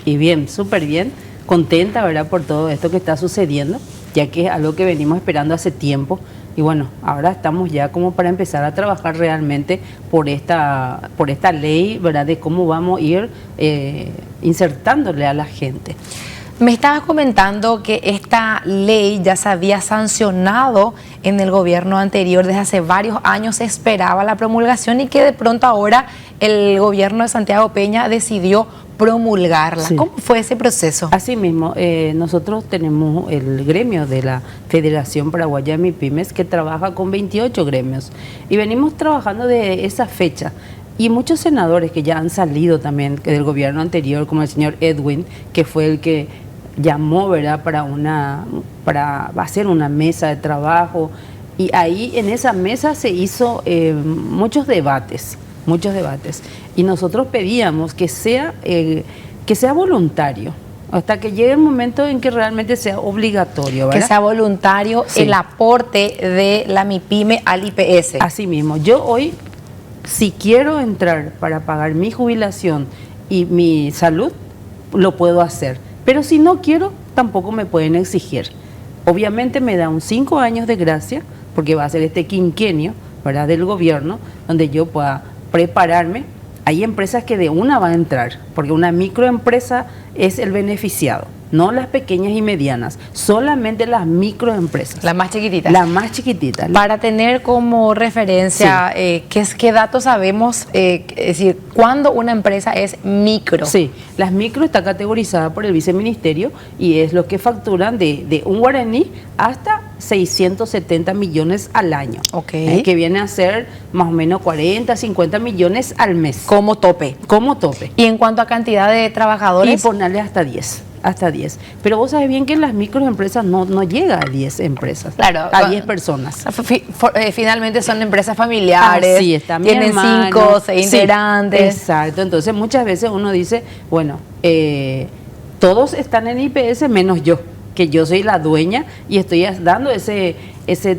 Y bien, súper bien, contenta, ¿verdad?, por todo esto que está sucediendo, ya que es algo que venimos esperando hace tiempo. Y bueno, ahora estamos ya como para empezar a trabajar realmente por esta ley, ¿verdad?, de cómo vamos a ir insertándole a la gente. Me estabas comentando que esta ley ya se había sancionado en el gobierno anterior, desde hace varios años se esperaba la promulgación y que de pronto ahora el gobierno de Santiago Peña decidió promulgarla. Sí. ¿Cómo fue ese proceso? Así mismo, nosotros tenemos el gremio de la Federación Paraguaya de MIPYMES que trabaja con 28 gremios y venimos trabajando de esa fecha. Y muchos senadores que ya han salido también del gobierno anterior, como el señor Edwin, que fue el que llamó, ¿verdad?, para hacer una mesa de trabajo, y ahí en esa mesa se hizo muchos debates, y nosotros pedíamos que sea voluntario, hasta que llegue el momento en que realmente sea obligatorio, ¿verdad? Que sea voluntario, sí, el aporte de la MIPYME al IPS. Así mismo, yo hoy, si quiero entrar para pagar mi jubilación y mi salud, lo puedo hacer. Pero si no quiero, tampoco me pueden exigir. Obviamente me da 5 años de gracia, porque va a ser este quinquenio, ¿verdad?, del gobierno, donde yo pueda prepararme. Hay empresas que de una van a entrar, porque una microempresa es el beneficiado, no las pequeñas y medianas, solamente las microempresas. Las más chiquititas. Las más chiquititas. Para tener como referencia, sí, ¿qué datos sabemos? Es decir, ¿cuándo una empresa es micro? Sí, las micro está categorizada por el viceministerio y es lo que facturan de un guaraní hasta 670 millones al año. Okay. Que viene a ser más o menos 40, 50 millones al mes. Como tope. Como tope. ¿Y en cuanto a cantidad de trabajadores? Y ponerle hasta 10. Hasta 10. Pero vos sabés bien que en las microempresas no llega a 10 empresas. Claro. A 10 personas. Finalmente son empresas familiares. Así está. Tienen 5, 6 integrantes. Sí, exacto. Entonces muchas veces uno dice, bueno, todos están en IPS menos yo, que yo soy la dueña y estoy dando ese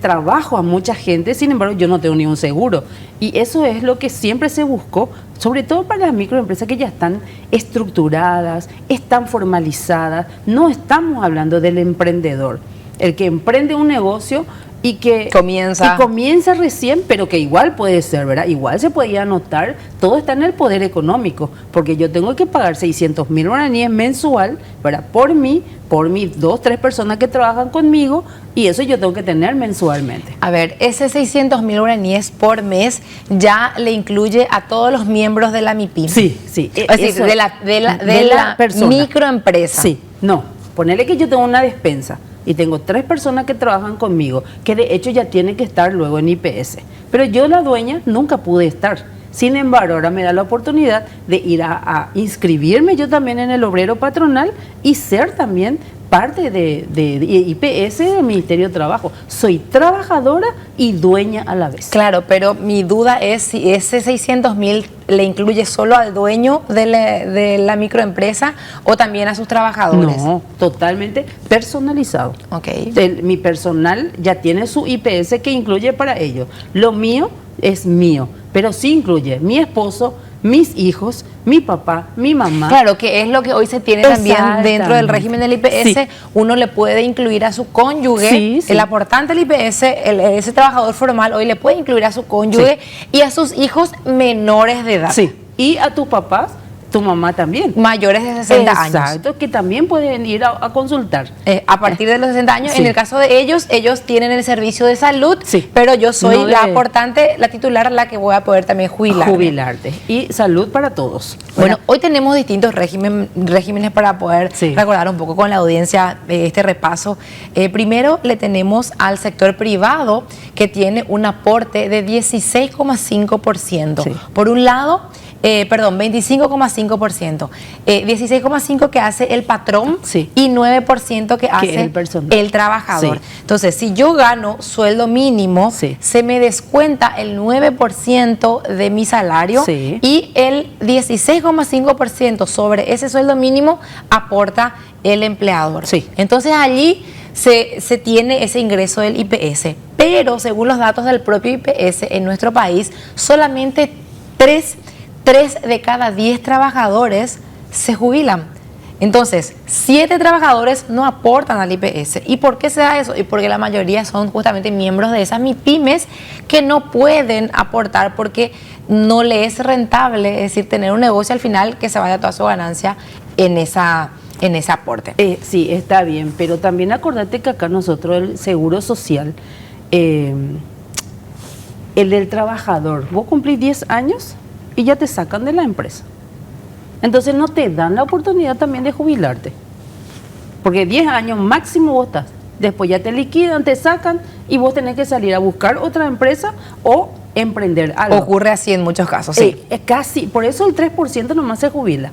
trabajo a mucha gente, sin embargo yo no tengo ni un seguro. Y eso es lo que siempre se buscó, sobre todo para las microempresas que ya están estructuradas, están formalizadas. No estamos hablando del emprendedor, el que emprende un negocio y que comienza recién, pero que igual puede ser, ¿verdad? Igual se podía anotar, todo está en el poder económico, porque yo tengo que pagar 600.000 guaraníes mensual, ¿verdad?, por mis 2, 3 personas que trabajan conmigo, y eso yo tengo que tener mensualmente. A ver, ese 600.000 guaraníes por mes ya le incluye a todos los miembros de la MIPYME. Sí, sí. Es decir, de la microempresa. Sí, no. Ponerle que yo tengo una despensa y tengo 3 personas que trabajan conmigo, que de hecho ya tienen que estar luego en IPS. Pero yo, la dueña, nunca pude estar. Sin embargo, ahora me da la oportunidad de ir a inscribirme yo también en el obrero patronal y ser también parte de IPS del Ministerio de Trabajo. Soy trabajadora y dueña a la vez. Claro, pero mi duda es si ese 600.000 le incluye solo al dueño de la microempresa o también a sus trabajadores. No, totalmente personalizado. Okay. Mi personal ya tiene su IPS que incluye para ellos. Lo mío es mío, pero sí incluye mi esposo, mis hijos, mi papá, mi mamá. Claro, que es lo que hoy se tiene también dentro del régimen del IPS. Sí. Uno le puede incluir a su cónyuge, sí, sí. El aportante del IPS, ese trabajador formal hoy le puede incluir a su cónyuge, sí, y a sus hijos menores de edad. Sí, y a tus papás, tu mamá también. Mayores de 60 años. Exacto, que también pueden ir a consultar. A partir de los 60 años, sí. En el caso de ellos tienen el servicio de salud, sí, pero yo soy la aportante, la titular, la que voy a poder también jubilarte. Y salud para todos. Bueno, hoy tenemos distintos regímenes para poder recordar un poco con la audiencia este repaso. Primero le tenemos al sector privado, que tiene un aporte de 16,5%. Sí. Por un lado, 25,5%. 16,5% que hace el patrón, sí, y 9% que hace el trabajador. Sí. Entonces, si yo gano sueldo mínimo, sí, se me descuenta el 9% de mi salario, sí, y el 16,5% sobre ese sueldo mínimo aporta el empleador. Sí. Entonces, allí se tiene ese ingreso del IPS. Pero, según los datos del propio IPS, en nuestro país, solamente 3 de cada 10 trabajadores se jubilan. Entonces, 7 trabajadores no aportan al IPS. ¿Y por qué se da eso? Y porque la mayoría son justamente miembros de esas MIPYMES que no pueden aportar porque no le es rentable, es decir, tener un negocio al final que se vaya toda su ganancia en ese aporte. Sí, está bien, pero también acordate que acá nosotros el seguro social, el del trabajador, vos cumplís 10 años y ya te sacan de la empresa. Entonces no te dan la oportunidad también de jubilarte. Porque 10 años máximo vos estás. Después ya te liquidan, te sacan y vos tenés que salir a buscar otra empresa o emprender algo. Ocurre así en muchos casos, sí. Casi, por eso el 3% nomás se jubila.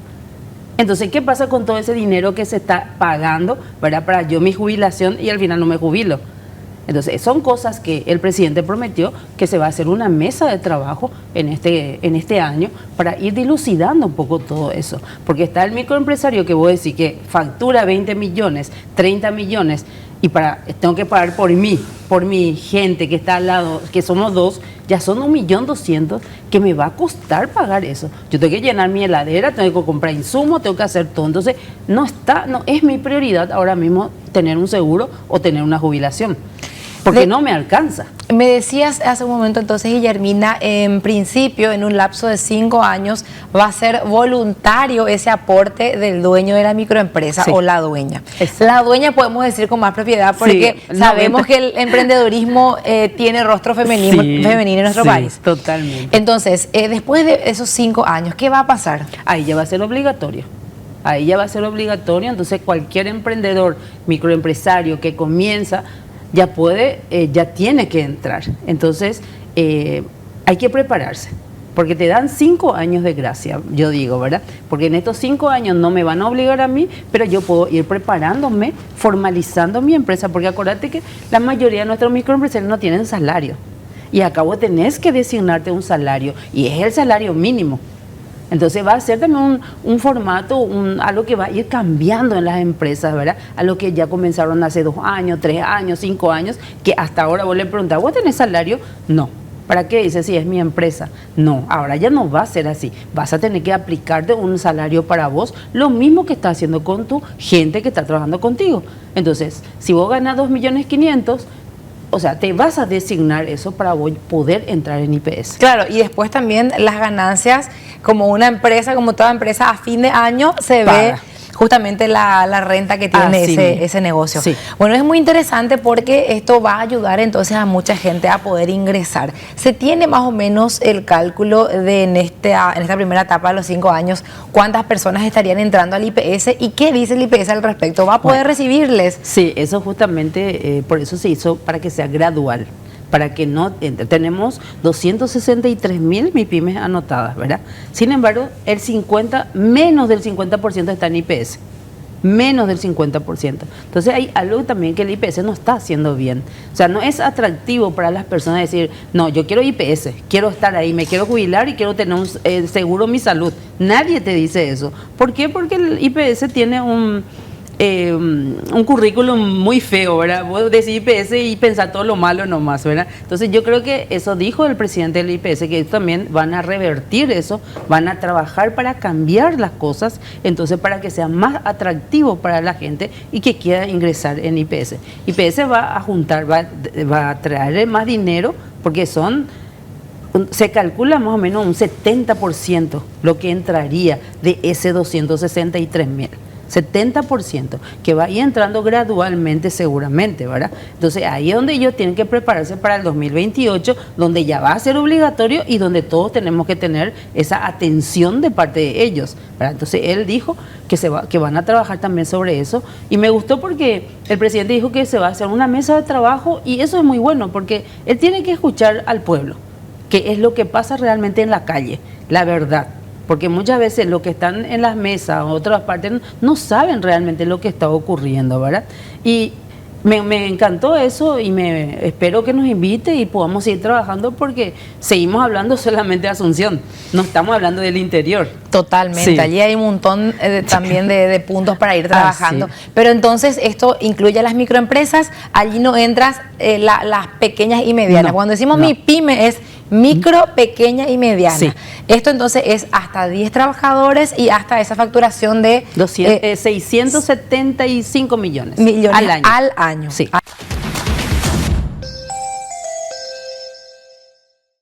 Entonces, ¿qué pasa con todo ese dinero que se está pagando, ¿verdad? Para yo mi jubilación y al final no me jubilo? Entonces, son cosas que el presidente prometió que se va a hacer una mesa de trabajo en este año para ir dilucidando un poco todo eso. Porque está el microempresario que vos decís que factura 20 millones, 30 millones y tengo que pagar por mi gente que está al lado, que somos 2, ya son 1.200.000 que me va a costar pagar eso. Yo tengo que llenar mi heladera, tengo que comprar insumos, tengo que hacer todo. Entonces, no es mi prioridad ahora mismo tener un seguro o tener una jubilación. Porque no me alcanza. Me decías hace un momento entonces, Guillermina, en principio, en un lapso de 5 años, va a ser voluntario ese aporte del dueño de la microempresa o la dueña. Exacto. La dueña podemos decir con más propiedad porque sabemos que el emprendedurismo tiene rostro femenino en nuestro país. Totalmente. Entonces, después de esos 5 años, ¿qué va a pasar? Ahí ya va a ser obligatorio. Ahí ya va a ser obligatorio, entonces cualquier emprendedor, microempresario que comienza ya tiene que entrar. Entonces, hay que prepararse, porque te dan 5 años de gracia, yo digo, ¿verdad? Porque en estos 5 años no me van a obligar a mí, pero yo puedo ir preparándome, formalizando mi empresa, porque acuérdate que la mayoría de nuestros microempresarios no tienen salario. Y acá vos tenés que designarte un salario, y es el salario mínimo. Entonces va a ser también un formato, algo que va a ir cambiando en las empresas, ¿verdad? A lo que ya comenzaron hace 2 años, 3 años, 5 años, que hasta ahora vos le preguntás, ¿vos tenés salario? No. ¿Para qué? Dice, si es mi empresa. No, ahora ya no va a ser así. Vas a tener que aplicarte un salario para vos, lo mismo que estás haciendo con tu gente que está trabajando contigo. Entonces, si vos ganas 2.500.000, o sea, te vas a designar eso para poder entrar en IPS. Claro, y después también las ganancias, como una empresa, como toda empresa, a fin de año se ve justamente la renta que tiene ese negocio. Sí. Bueno, es muy interesante porque esto va a ayudar entonces a mucha gente a poder ingresar. ¿Se tiene más o menos el cálculo de en esta primera etapa de los 5 años cuántas personas estarían entrando al IPS y qué dice el IPS al respecto? ¿Va a poder recibirles? Sí, eso justamente, por eso se hizo para que sea gradual. Para que no entre. Tenemos 263.000 MIPYMES anotadas, ¿verdad? Sin embargo, menos del 50% está en IPS. Menos del 50%. Entonces hay algo también que el IPS no está haciendo bien. O sea, no es atractivo para las personas decir, no, yo quiero IPS, quiero estar ahí, me quiero jubilar y quiero tener un seguro mi salud. Nadie te dice eso. ¿Por qué? Porque el IPS tiene un currículum muy feo, ¿verdad? Vos decís IPS y pensar todo lo malo nomás, ¿verdad? Entonces yo creo que eso dijo el presidente del IPS, que ellos también van a revertir eso, van a trabajar para cambiar las cosas, entonces para que sea más atractivo para la gente y que quiera ingresar en IPS. IPS va a juntar, va a traer más dinero porque se calcula más o menos un 70% lo que entraría de ese 263.000. 70%, que va a ir entrando gradualmente seguramente, ¿verdad? Entonces ahí es donde ellos tienen que prepararse para el 2028, donde ya va a ser obligatorio y donde todos tenemos que tener esa atención de parte de ellos, ¿verdad? Entonces él dijo que van a trabajar también sobre eso y me gustó porque el presidente dijo que se va a hacer una mesa de trabajo y eso es muy bueno porque él tiene que escuchar al pueblo, que es lo que pasa realmente en la calle, la verdad. Porque muchas veces los que están en las mesas o otras partes no saben realmente lo que está ocurriendo, ¿verdad? Y me encantó eso y espero que nos invite y podamos seguir trabajando porque seguimos hablando solamente de Asunción, no estamos hablando del interior. Totalmente, sí. Allí hay un montón también de puntos para ir trabajando. Pero entonces esto incluye a las microempresas, allí no entras las pequeñas y medianas. Cuando decimos MIPYME es micro, pequeña y mediana. Sí. Esto entonces es hasta 10 trabajadores y hasta esa facturación de 675 millones al año. Sí.